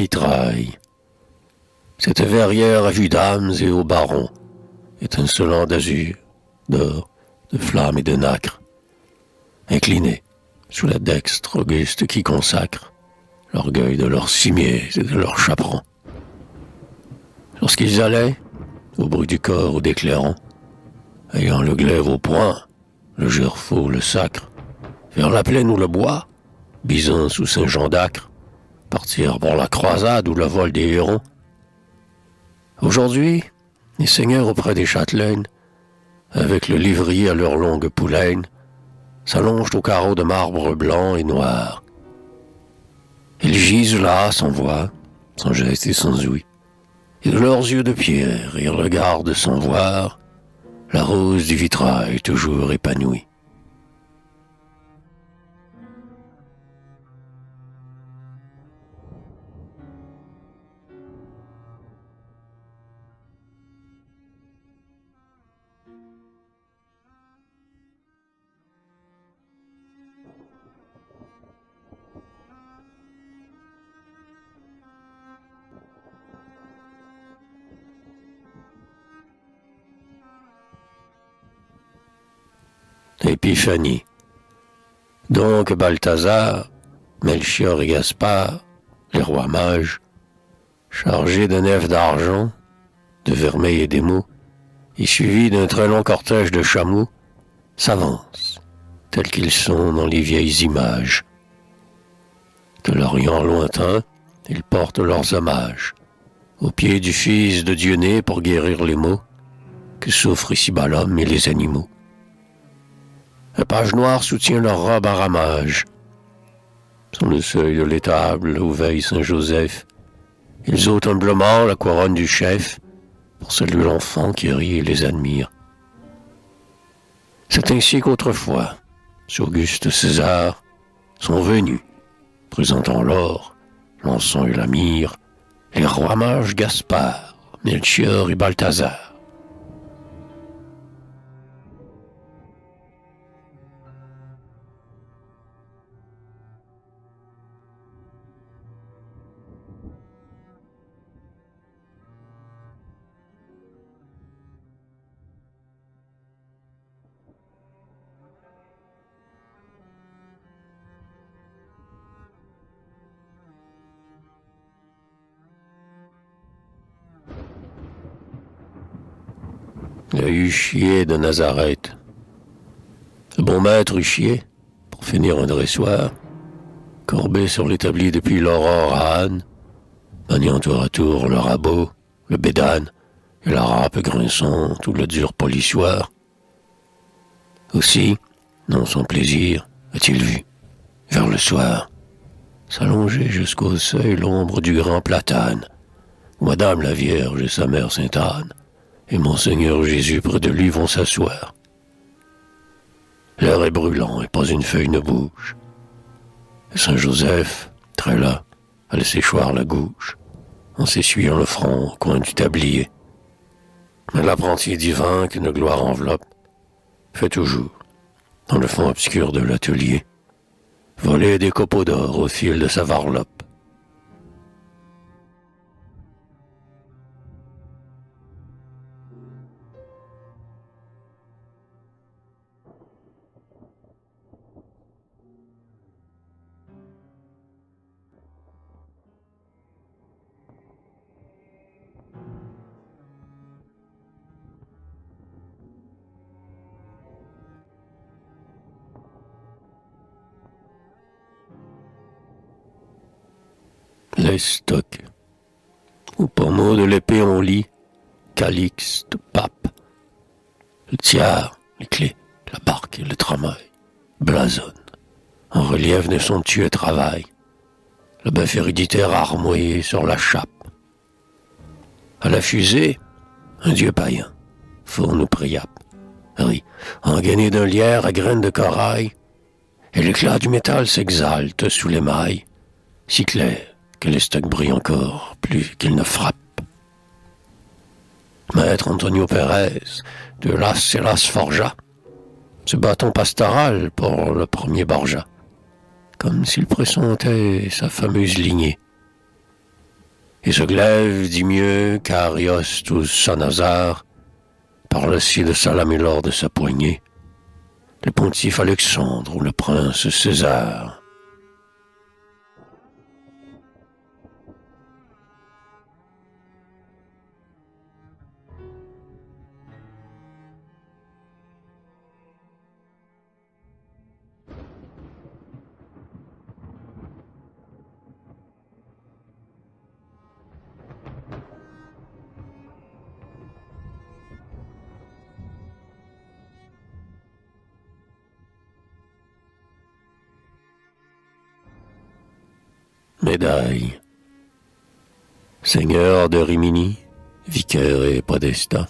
vitrail. Cette verrière à vue d'âmes et aux barons, étincelant d'azur, d'or, de flammes et de nacre, inclinés sous la dextre auguste qui consacre l'orgueil de leurs cimiers et de leurs chaperons. Lorsqu'ils allaient, au bruit du corps ou des clairons, ayant le glaive au poing, le gerfaut, le sacre, vers la plaine ou le bois, Byzance ou Saint-Jean d'Acre, partir pour la croisade ou le vol des hérons. Aujourd'hui, les seigneurs auprès des châtelaines, avec le livrier à leur longue poulaine, s'allongent aux carreaux de marbre blanc et noir. Ils gisent là, sans voix, sans geste et sans ouïe, et de leurs yeux de pierre, ils regardent sans voir la rose du vitrail toujours épanouie. Épiphanie. Donc Balthazar, Melchior et Gaspard, les rois mages, chargés de nefs d'argent, de vermeil et d'émaux, et suivis d'un très long cortège de chameaux, s'avancent, tels qu'ils sont dans les vieilles images. De l'Orient lointain, ils portent leurs hommages, au pied du Fils de Dieu né pour guérir les maux que souffrent ici-bas l'homme et les animaux. Un page noir soutient leur robe à ramages. Sur le seuil de l'étable où veille Saint-Joseph, ils ôtent humblement la couronne du chef pour saluer l'enfant qui rit et les admire. C'est ainsi qu'autrefois, Auguste César sont venus, présentant l'or, l'encens et la myrrhe, les rois mages Gaspard, Melchior et Balthazar. Le huchier de Nazareth. Le bon maître huchier, pour finir un dressoir, courbé sur l'établi depuis l'aurore à Anne, maniant tour à tour le rabot, le bédane et la râpe grinçante ou le dur polissoir. Aussi, non sans plaisir, a-t-il vu, vers le soir, s'allonger jusqu'au seuil l'ombre du grand platane, où Madame la Vierge et sa mère Sainte-Anne et Monseigneur Jésus près de lui vont s'asseoir. L'air est brûlant et pas une feuille ne bouge. Et Saint-Joseph, très là, a laissé choir la gouge, en s'essuyant le front au coin du tablier. Mais l'apprenti divin qu'une gloire enveloppe fait toujours, dans le fond obscur de l'atelier, voler des copeaux d'or au fil de sa varlope. Les stocks. Au pommeau de l'épée on lit Calixte, pape. Le tiers, les clés, la barque et le tramail blasonnent en relief de somptueux travail. Le bœuf héréditaire armoyé sur la chape. À la fusée, un dieu païen, fourne ou priape, rit, engainé d'un lierre à graines de corail, et l'éclat du métal s'exalte sous les mailles, si clair que les stocks brillent encore plus qu'ils ne frappent. Maître Antonio Pérez, de Las Heras Forja, ce bâton pastoral pour le premier Borgia, comme s'il pressentait sa fameuse lignée. et ce glaive dit mieux qu'Ariostus Sanazar, parle aussi de Salamélor de sa poignée, le pontife Alexandre ou le prince César. Médaille. Seigneur de Rimini, vicaire et podestat,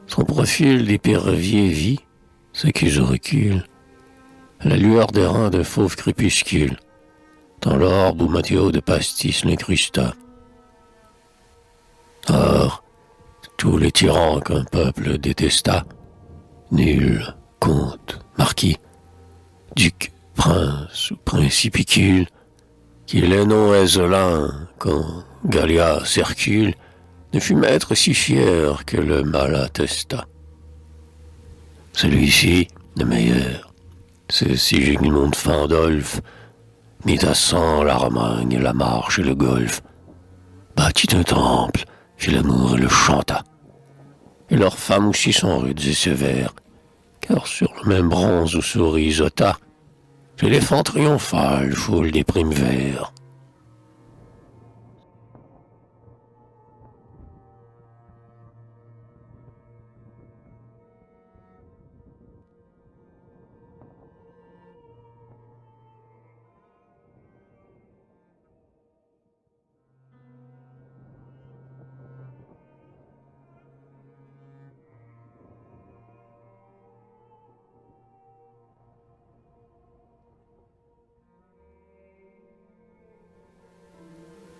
son profil d'épervier vit, s'accuse au recul, à la lueur des rangs de fauve crépuscule, dans l'orbe où Matthéo de Pastis l'incrusta. Or, tous les tyrans qu'un peuple détesta, nul, comte, marquis, duc, prince ou principicule, qu'il est non insolent quand Gallia circule, ne fut maître si fier que le mal attesta. Celui-ci, le meilleur, c'est Sigismond de Fandolf, mit à sang la Romagne, la Marche et le Golfe, bâtit un temple, fit l'amour et le chanta. Et leurs femmes aussi sont rudes et sévères, car sur le même bronze où sourit Isotta, l'éléphant triomphal foule des primes verts.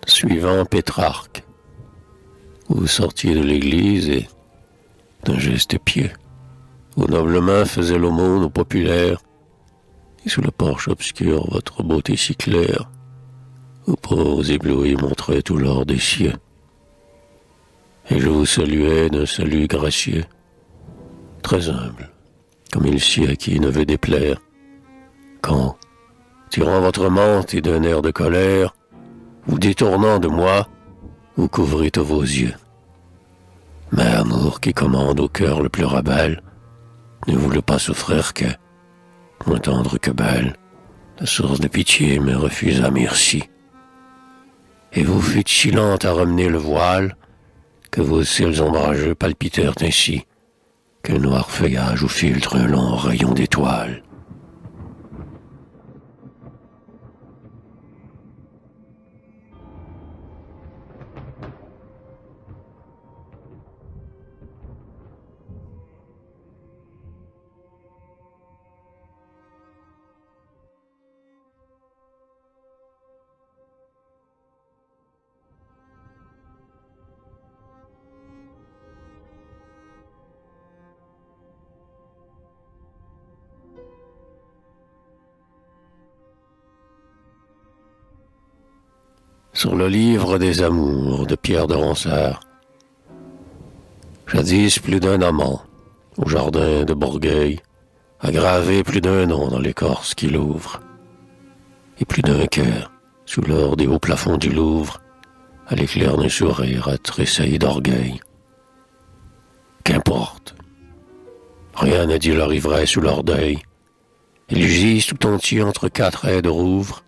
Suivant Pétrarque, vous sortiez de l'église et, d'un geste pieux, vos nobles mains faisaient l'aumône aux populaires, et sous le porche obscur, votre beauté si claire, vos pauvres éblouis montraient tout l'or des cieux. Et je vous saluais d'un salut gracieux, très humble, comme il sied à qui ne veut déplaire, quand, tirant votre mante et d'un air de colère, vous détournant de moi, vous couvrîtes vos yeux. Mais amour qui commande au cœur le plus rebelle, ne voulut pas souffrir que, moins tendre que belle, la source de pitié me refusa merci. Et vous fûtes si lente à ramener le voile, que vos cils ombrageux palpitèrent ainsi, qu'un noir feuillage où filtre un long rayon d'étoiles. Sur le livre des amours de Pierre de Ronsard, jadis plus d'un amant, au jardin de Bourgueil, a gravé plus d'un nom dans l'écorce qu'il ouvre, et plus d'un cœur, sous l'or des hauts plafonds du Louvre, à l'éclair d'un sourire a tressailli d'orgueil. Qu'importe, rien n'a dit leur ivresse ou leur deuil, ils gisent tout entiers entre quatre haies de rouvre,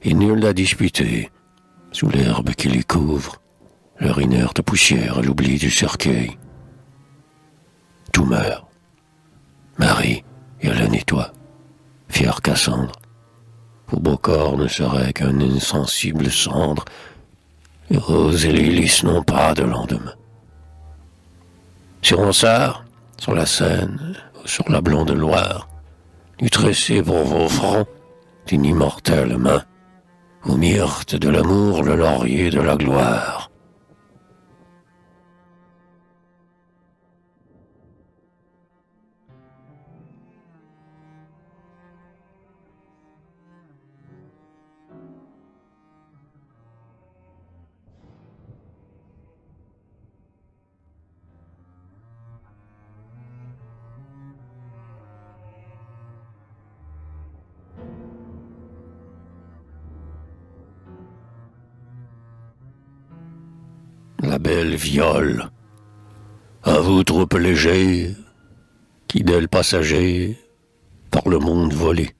et nul n'a disputé, sous l'herbe qui les couvre, leur inerte poussière à l'oubli du cercueil. Tout meurt. Marie, Hélène et toi, fière Cassandre, vos beaux corps ne seraient qu'un insensible cendre, les roses et les lys n'ont pas de lendemain. Sur Ronsard, sur la Seine, sur la blonde Loire, du tressé pour vos fronts, d'une immortelle main, aux myrtes de l'amour, le laurier de la gloire. la belle Viole. À vous, troupe léger, qui d'elle passager, par le monde volé.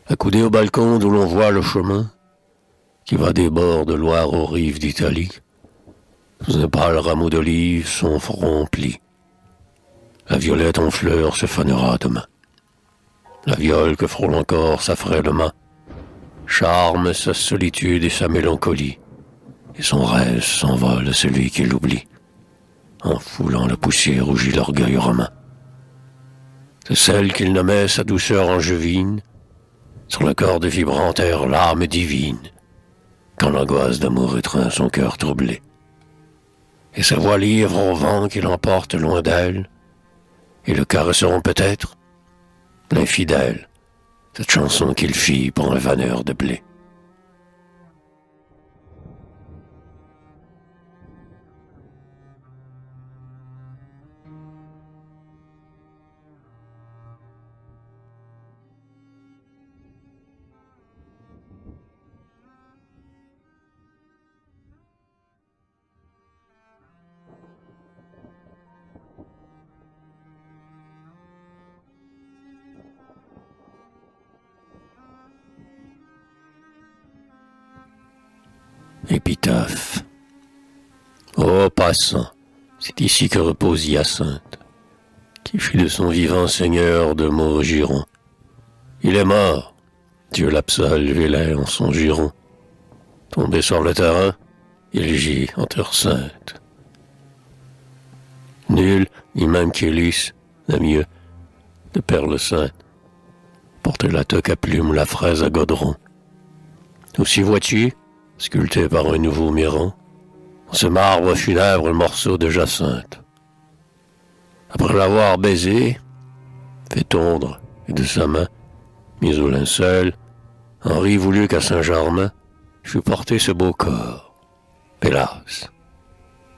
Accoudé au balcon d'où l'on voit le chemin, qui va des bords de Loire aux rives d'Italie, sous un pâle rameau d'olive, son front plie. La violette en fleurs se fanera demain. La viole que frôle encore sa frêle main, charme sa solitude et sa mélancolie, et son rêve s'envole celui qui l'oublie, en foulant la poussière rougit l'orgueil romain. C'est celle qu'il nommait sa douceur angevine, sur la corde vibrante erre l'âme divine, quand l'angoisse d'amour étreint son cœur troublé. Et sa voix livre au vent qui l'emporte loin d'elle, et le caresseront peut-être l'infidèle, cette chanson qu'il fit pour un vanneur de blé. Épitaphe. Ô passant, c'est ici que repose Hyacinthe, qui fut de son vivant seigneur de Maugiron. Il est mort, Dieu l'absolve et l'air en son giron. Tombé sur le terrain, il gît en terre sainte. Nul, ni même Kélis, n'a mieux de perles saintes, porter la toque à plumes, la fraise à godron. Aussi vois-tu, sculpté par un nouveau miron, dans ce marbre funèbre le morceau de Jacinthe. Après l'avoir baisé, fait tondre, et de sa main, mise au linceul, Henri voulut qu'à Saint-Germain fût porté ce beau corps. Hélas,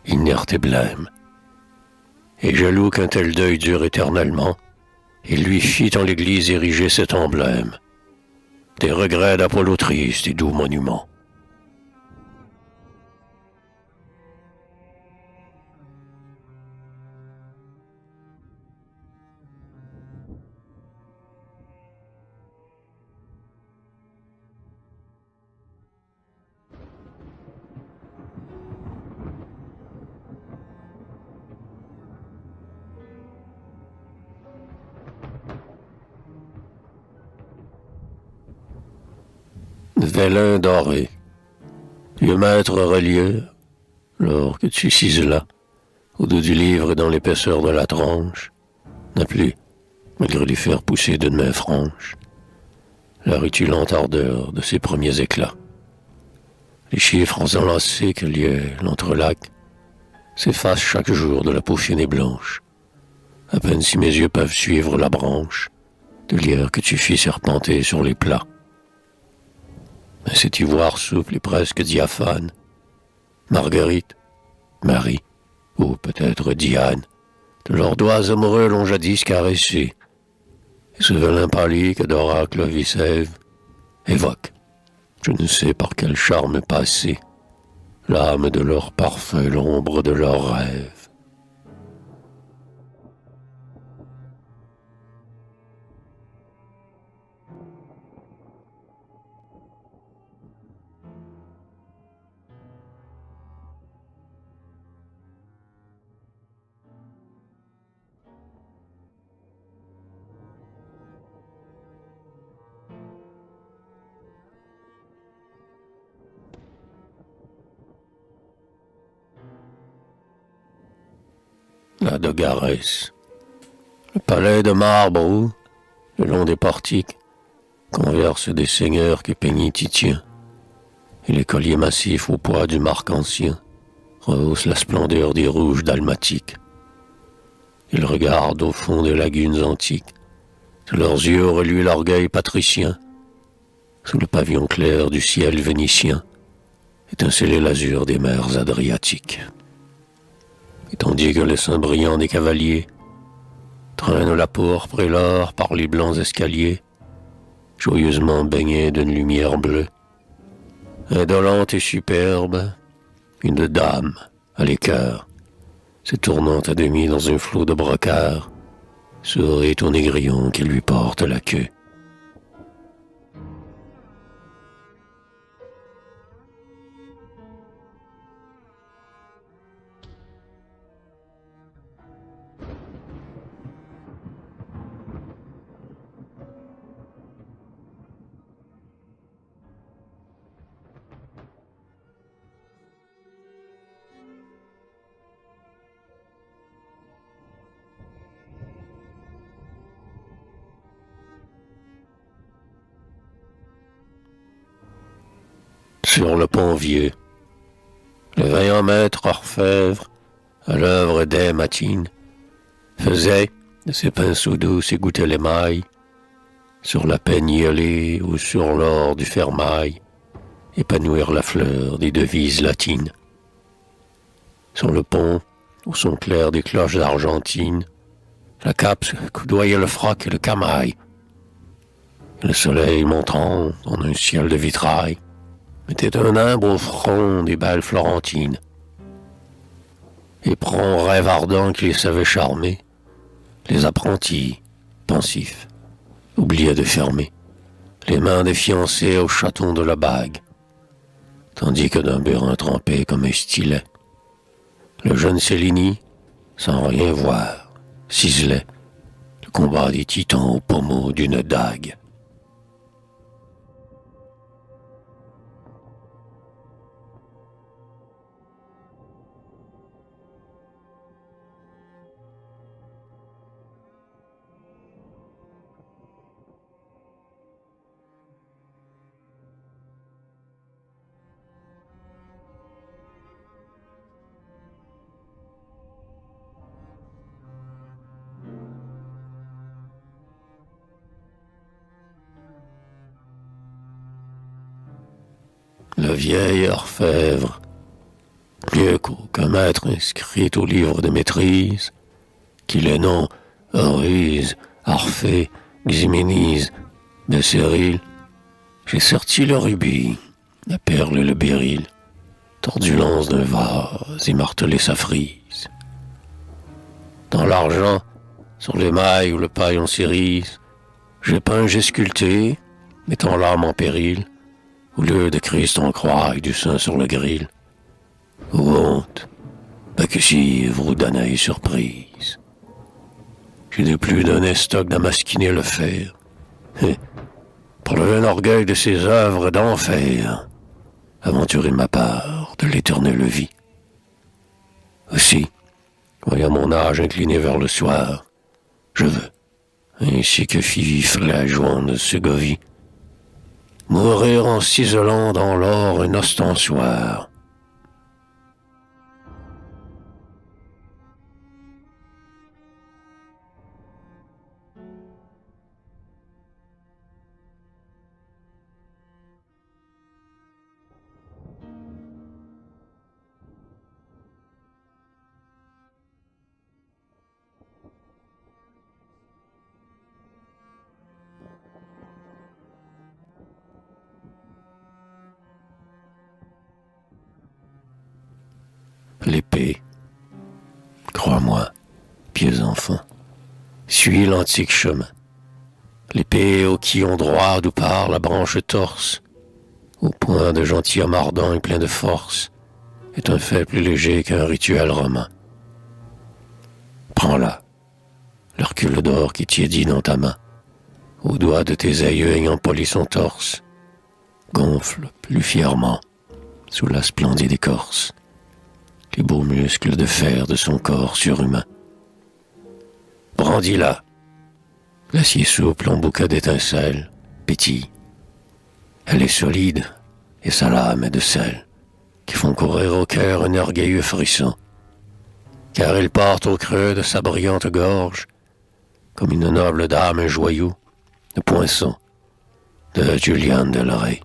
inerte et blême, et jaloux qu'un tel deuil dure éternellement, il lui fit en l'église ériger cet emblème, des regrets d'Apollo triste et doux monument. Vélin doré, vieux maître relieur, lors que tu ciselas, au dos du livre et dans l'épaisseur de la tranche, n'a plus, malgré les fers poussés d'une main franche, la rutilante ardeur de ses premiers éclats. Les chiffres enlacés que liait l'entrelac s'effacent chaque jour de la peau fine et blanche, à peine si mes yeux peuvent suivre la branche de lierre que tu fis serpenter sur les plats. Mais cet ivoire souple et presque diaphane, Marguerite, Marie, ou peut-être Diane, de leurs doigts amoureux l'ont jadis caressé, et ce velin pâli que d'oracle Vicève évoque, je ne sais par quel charme passé, l'âme de leur parfum, l'ombre de leurs rêves. La Dogarès. Le palais de marbre où, le long des portiques, conversent des seigneurs que peignit Titien, et les colliers massifs au poids du marque ancien rehaussent la splendeur des rouges dalmatiques. Ils regardent au fond des lagunes antiques, de leurs yeux reluit l'orgueil patricien, sous le pavillon clair du ciel vénitien, étincelait l'azur des mers adriatiques. Et tandis que le sein brillant des cavaliers traîne la pourpre et l'or par les blancs escaliers, joyeusement baignés d'une lumière bleue, indolente et superbe, une dame, à l'écart, se tournant à demi dans un flot de brocart, sourit au négrillon qui lui porte la queue. Sur le pont vieux, le vaillant maître orfèvre, à l'œuvre des matines, faisait de ses pinceaux doux s'égoutter l'émail, sur la peigne iolée ou sur l'or du fermail, épanouir la fleur des devises latines. Sur le pont, au son clair des cloches argentines, la cape coudoyait le froc et le camail. Le soleil montant dans un ciel de vitrail mettait un nimbe au front des belles florentines. Éperon rêve ardent qui les savait charmer, les apprentis, pensifs, oubliaient de fermer les mains des fiancés au chaton de la bague, tandis que d'un burin trempé comme un stylet, le jeune Céligny, sans rien voir, ciselait le combat des titans au pommeau d'une dague. Le vieil orfèvre, mieux qu'aucun maître inscrit au livre de maîtrise, qui les noms Orise, Orphée, Ximénise, de Cyril, j'ai sorti le rubis, la perle et le béryl, tordu l'anse d'un vase et martelé sa frise. Dans l'argent, sur l'émail ou le paillon cerise, j'ai peint, j'ai sculpté, mettant l'âme en péril, au lieu de Christ en croix et du sang sur le grill. Ou honte, bacussive ou danaille surprise. J'ai de plus d'un estoc d'amasquiner le fer, pour lever l'orgueil de ses œuvres d'enfer, aventurer ma part de l'éternelle vie. Aussi, voyant mon âge incliné vers le soir, je veux, ainsi que fit vif la Joan de Ségovie, mourir en ciselant dans l'or un ostensoir. L'épée, crois-moi, pieux enfant, suis l'antique chemin. L'épée au quillon droit d'où part la branche torse, au point de gentilhomme ardent et plein de force, est un fait plus léger qu'un rituel romain. Prends-la, l'hercule d'or qui tiédit dans ta main, aux doigts de tes aïeux ayant poli son torse, gonfle plus fièrement, sous la splendide écorce, les beaux muscles de fer de son corps surhumain. Brandis-la, l'acier souple en bouquet d'étincelles, pétille. Elle est solide, et sa lame est de sel, qui font courir au cœur un orgueilleux frisson, car il porte au creux de sa brillante gorge, comme une noble dame un joyau, le poinçon de Julian de Lorey,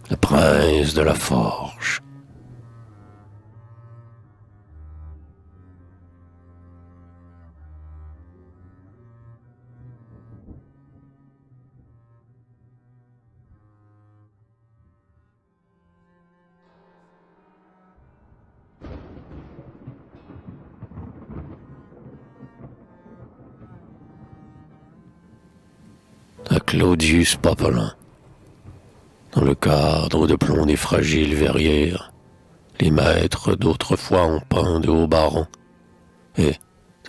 le prince de la forge. Claudius Popelin. Dans le cadre de plomb des fragiles verrières, les maîtres d'autrefois ont peint de hauts barons, et,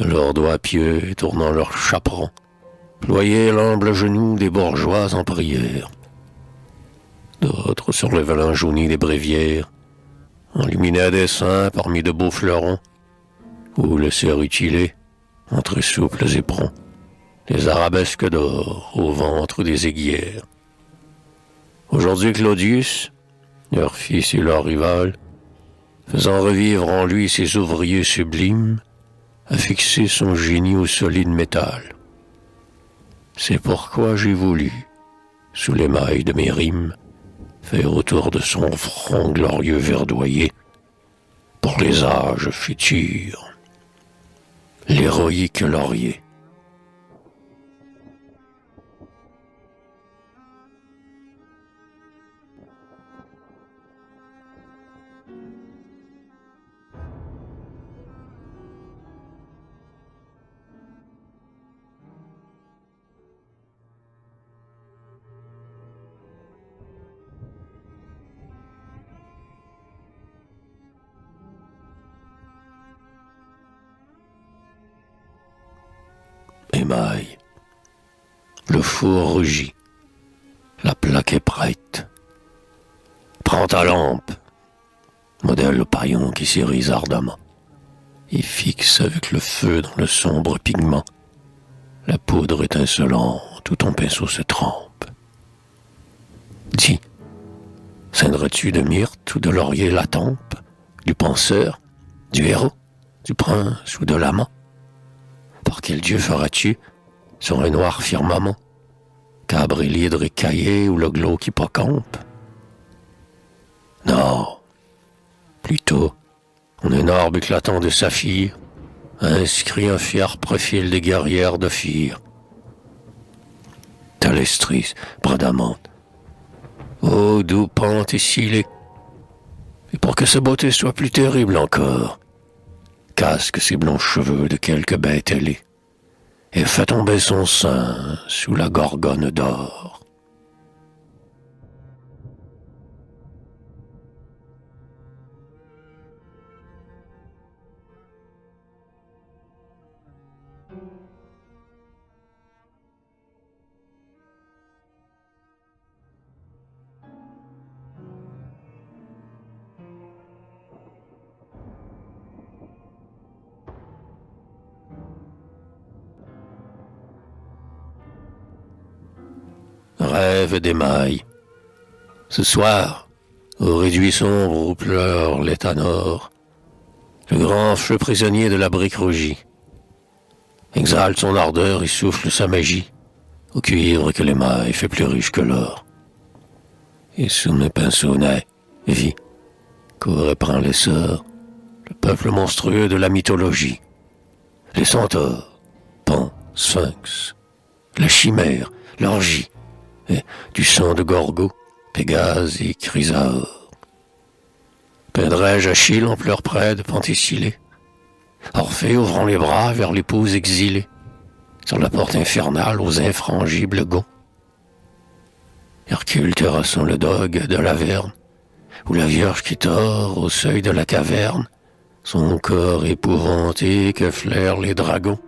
de leurs doigts pieux tournant leurs chaperons, ployaient l'humble genou des bourgeois en prière. D'autres, sur le velin jauni des bréviaires, enluminaient à dessein parmi de beaux fleurons, ou laissèrent utiler, entre souples éperons, les arabesques d'or au ventre des aiguières. Aujourd'hui Claudius, leur fils et leur rival, faisant revivre en lui ses ouvriers sublimes, a fixé son génie au solide métal. C'est pourquoi j'ai voulu, sous l'émail de mes rimes, faire autour de son front glorieux verdoyé, pour les âges futurs, l'héroïque laurier. Émail. Le four rugit. La plaque est prête. Prends ta lampe, modèle le paillon qui s'irise ardemment, et fixe avec le feu dans le sombre pigment la poudre étincelante où ton pinceau se trempe. Dis, ceindras-tu de myrte ou de laurier la tempe, du penseur, du héros, du prince ou de l'amant? Par quel dieu feras-tu, sur un noir firmament, cabre et l'hydre écaillé ou le glauque hippocampe? Non, plutôt, en un orbe éclatant de saphir, inscrit un fier profil des guerrières de Phire. Talestris, bradamante, ô doux pente et scellé, et pour que sa beauté soit plus terrible encore, casque ses blonds cheveux de quelque bête ailée, et fait tomber son sein sous la gorgone d'or. Rêve d'émail. Ce soir, au réduit sombre où pleure l'éthanor, le grand feu prisonnier de la brique rougie exalte son ardeur et souffle sa magie au cuivre que l'émail fait plus riche que l'or. Et sous mes pinceaux naît, vit, court et prend l'essor, le peuple monstrueux de la mythologie, les centaures, Pan, Sphinx, la chimère, l'orgie, et du sang de Gorgo, Pégase et Chrysaor. Peindrais-je Achille en pleurs près de Penthessilée, Orphée ouvrant les bras vers l'épouse exilée, sur la porte infernale aux infrangibles gonds? Hercule terrassant le dogue de l'Averne, ou la Vierge qui tord au seuil de la caverne, son corps épouvanté que flairent les dragons.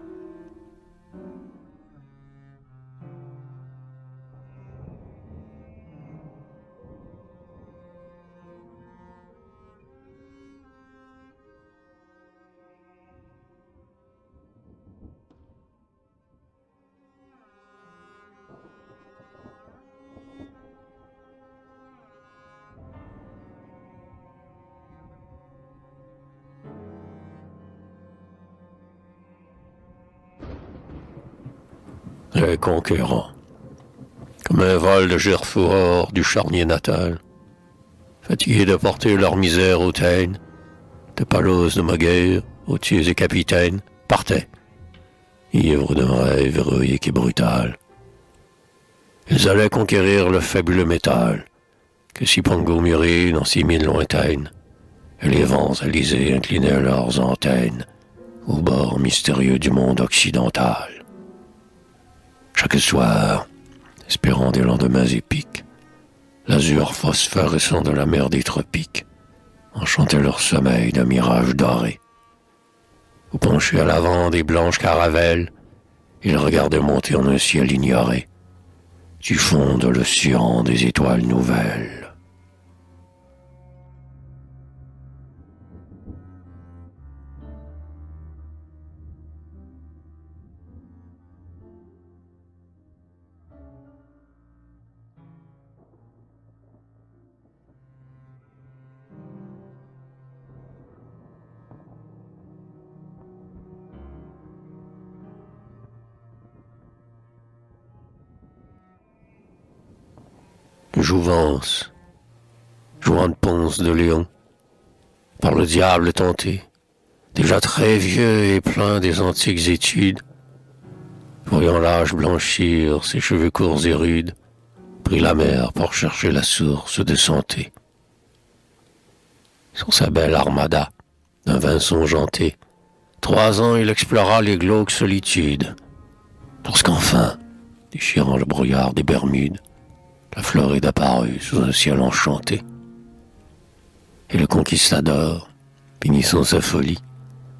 Les conquérants, comme un vol de gerfour du charnier natal, fatigués de porter leur misère aux teignes, de Palos de Maguire, aux tiers et capitaines, partaient, ivres d'un rêve héroïque et brutal. Ils allaient conquérir le fabuleux métal, que Cipango mûrit dans ses mines lointaines, et les vents alizés inclinaient leurs antennes au bord mystérieux du monde occidental. Chaque soir, espérant des lendemains épiques. L'azur phosphorescent de la mer des tropiques enchantait leur sommeil d'un mirage doré. Ou penchés à l'avant des blanches caravelles, ils regardaient monter en un ciel ignoré, du fond de l'océan des étoiles nouvelles. Jouvence, jouant de Ponce de Léon, par le diable tenté, déjà très vieux et plein des antiques études, voyant l'âge blanchir ses cheveux courts et rudes, prit la mer pour chercher la source de santé. Sur sa belle armada, d'un vin songeanté, 3 ans il explora les glauques solitudes, lorsqu'enfin, déchirant le brouillard des Bermudes, la Floride apparut sous un ciel enchanté. Et le conquistador, finissant sa folie,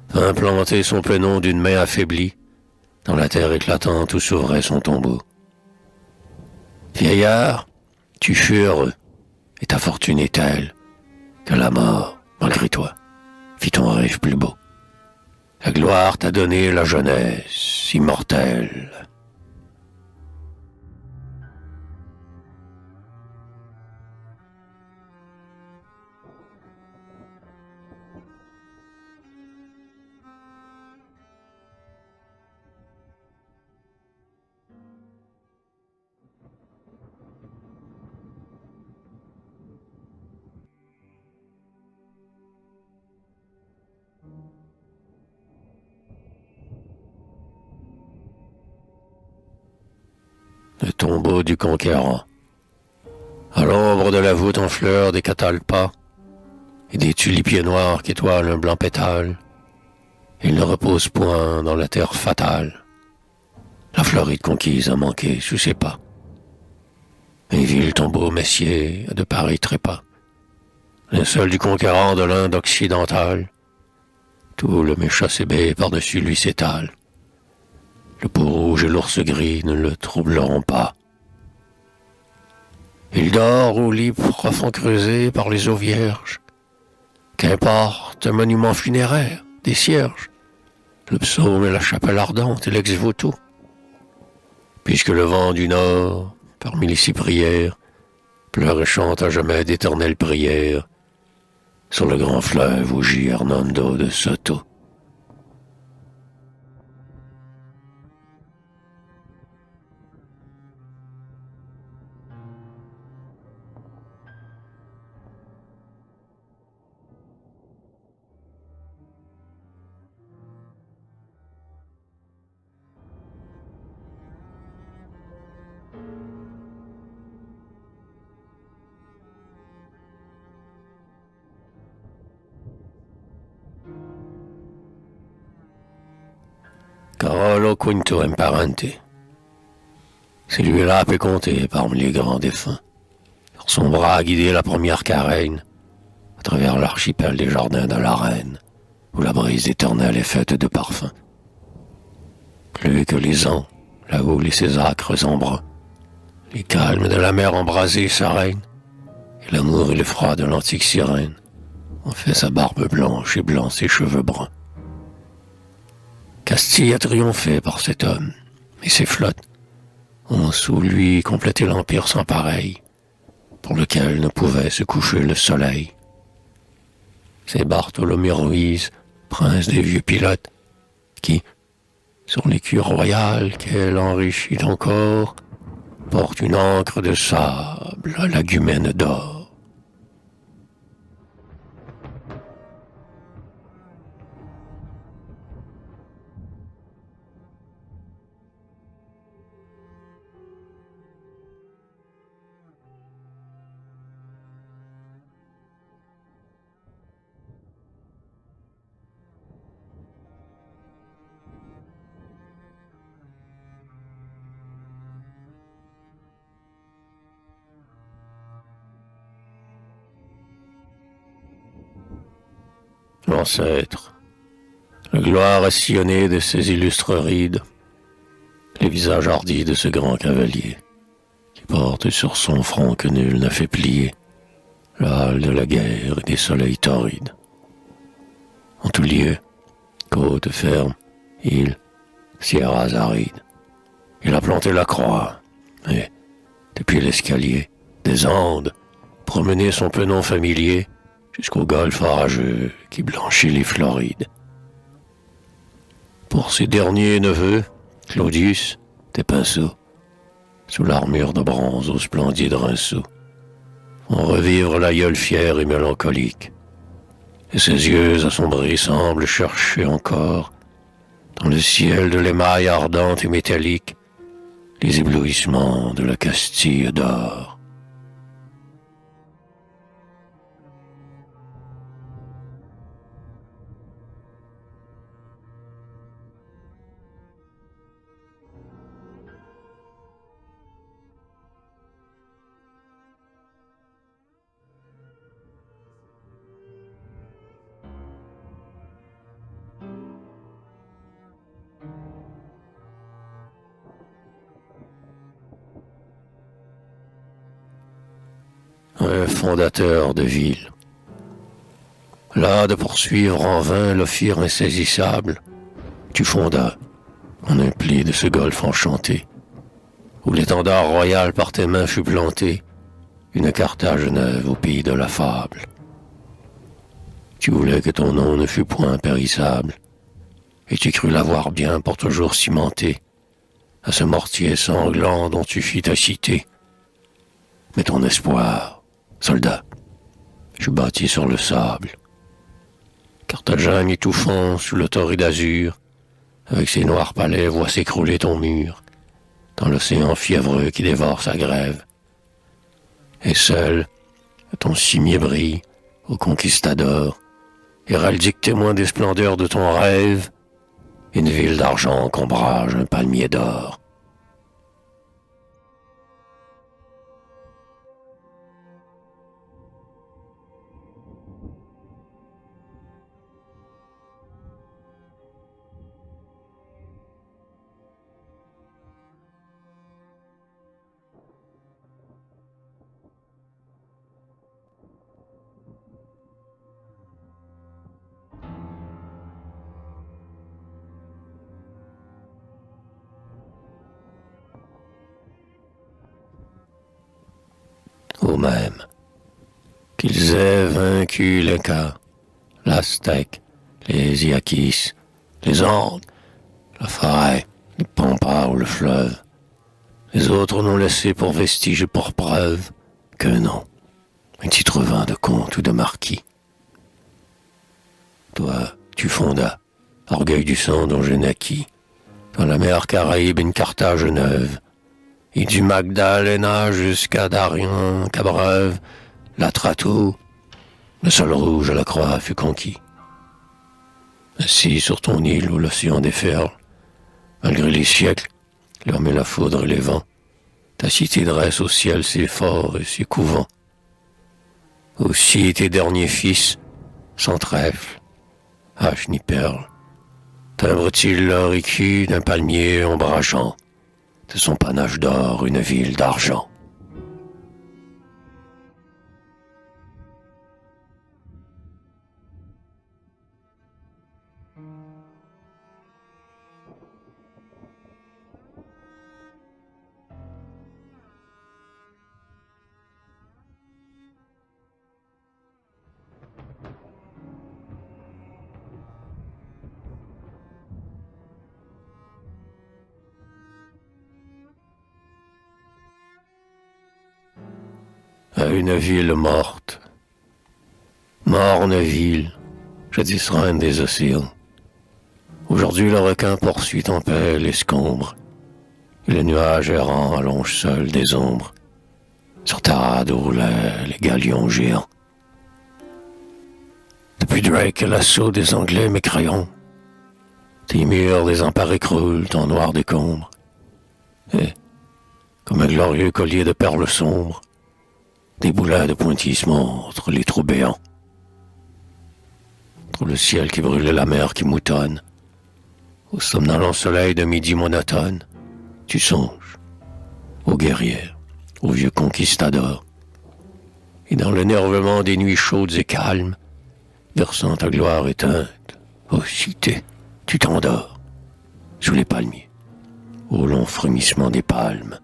vint planter son pennon d'une main affaiblie dans la terre éclatante où s'ouvrait son tombeau. Vieillard, tu fus heureux, et ta fortune est telle que la mort, malgré toi, fit ton rêve plus beau. La gloire t'a donné la jeunesse immortelle. Le tombeau du conquérant. À l'ombre de la voûte en fleurs des catalpas et des tulipiers noirs qu'étoile un blanc pétale, il ne repose point dans la terre fatale. La Floride conquise a manqué sous ses pas. Un vil tombeau messier a de pareils trépas. Linceul du conquérant de l'Inde occidentale, tout le méchassébé par-dessus lui s'étale. Le peau rouge et l'ours gris ne le troubleront pas. Il dort au lit profond creusé par les eaux vierges. Qu'importe un monument funéraire, des cierges, le psaume et la chapelle ardente et l'ex-voto. Puisque le vent du nord, parmi les cyprières, pleure et chante à jamais d'éternelles prières sur le grand fleuve où gît Hernando de Soto. Carolo Quinto Imparante. Celui-là peut compter parmi les grands défunts. Sur son bras a guidé la première carène, à travers l'archipel des jardins de la reine, où la brise éternelle est faite de parfums. Plus que les ans, là-haut les acres embruns, les calmes de la mer embrasée sereine, et l'amour et le froid de l'antique sirène ont fait sa barbe blanche et blancs ses cheveux bruns. Castille a triomphé par cet homme, et ses flottes ont sous lui complété l'empire sans pareil, pour lequel ne pouvait se coucher le soleil. C'est Bartholomé Ruiz, prince des vieux pilotes, qui, sur l'écu royal qu'elle enrichit encore, porte une ancre de sable à lagumène d'or. ancêtre, la gloire sillonnée de ses illustres rides, les visages hardis de ce grand cavalier, qui porte sur son front que nul n'a fait plier le hâle de la guerre et des soleils torrides. En tout lieu, côte ferme, île, sierras arides, il a planté la croix, et, depuis l'escalier, des Andes, promené son penon familier jusqu'au golfe orageux qui blanchit les Florides. Pour ses derniers neveux, Claudius, tes pinceaux, sous l'armure de bronze au splendide rinceau, font revivre l'aïeul fier et mélancolique, et ses yeux assombris semblent chercher encore, dans le ciel de l'émail ardente et métallique, les éblouissements de la Castille d'or. Un fondateur de ville. Là de poursuivre en vain l'ophir insaisissable, tu fondas, en un pli de ce golfe enchanté, où l'étendard royal par tes mains fut planté, une Carthage neuve au pays de la fable. Tu voulais que ton nom ne fût point périssable, et tu crus l'avoir bien pour toujours cimenté, à ce mortier sanglant dont tu fis ta cité. Mais ton espoir, soldat, fut bâti sur le sable. Carthagène étouffant sous le torride azur, avec ses noirs palais voit s'écrouler ton mur, dans l'océan fiévreux qui dévore sa grève. Et seul, ton cimier brille, ô conquistador, héraldique témoin des splendeurs de ton rêve, une ville d'argent qu'ombrage un palmier d'or. Ou même qu'ils aient vaincu l'Inca, l'Aztèque, les Yaquis, les Andes, la forêt, les pampas ou le fleuve. Les autres n'ont laissé pour vestige et pour preuve qu'un nom, un titre vain de comte ou de marquis. Toi, tu fondas, orgueil du sang dont je naquis, dans la mer Caraïbe une Carthage neuve, et du Magdalena jusqu'à Darien, Cabreuve, Latrato, le sol rouge à la croix fut conquis. Assis sur ton île où l'océan déferle, malgré les siècles, l'homme et la foudre et les vents, ta cité dresse au ciel ses forts et ses couvents. Aussi tes derniers fils, sans trèfle, hache ni perle, timbrent-ils leur écu d'un palmier ombrageant, de son panache d'or une ville d'argent. À une ville morte, morne ville, jadis reine des océans. Aujourd'hui le requin poursuit en paix l'escombre, et le nuage errant allonge seul des ombres. Sur ta rade roulaient les galions géants. Depuis Drake et l'assaut des Anglais mécréants, tes murs désemparés croulent en noir décombre, et, comme un glorieux collier de perles sombres, des boulets de pointillement entre les trous béants. Entre le ciel qui brûle et la mer qui moutonne, au somnolent soleil de midi monotone, tu songes aux guerrières, aux vieux conquistadors, et dans l'énervement des nuits chaudes et calmes, versant ta gloire éteinte, ô cité, tu t'endors, sous les palmiers, au long frémissement des palmes,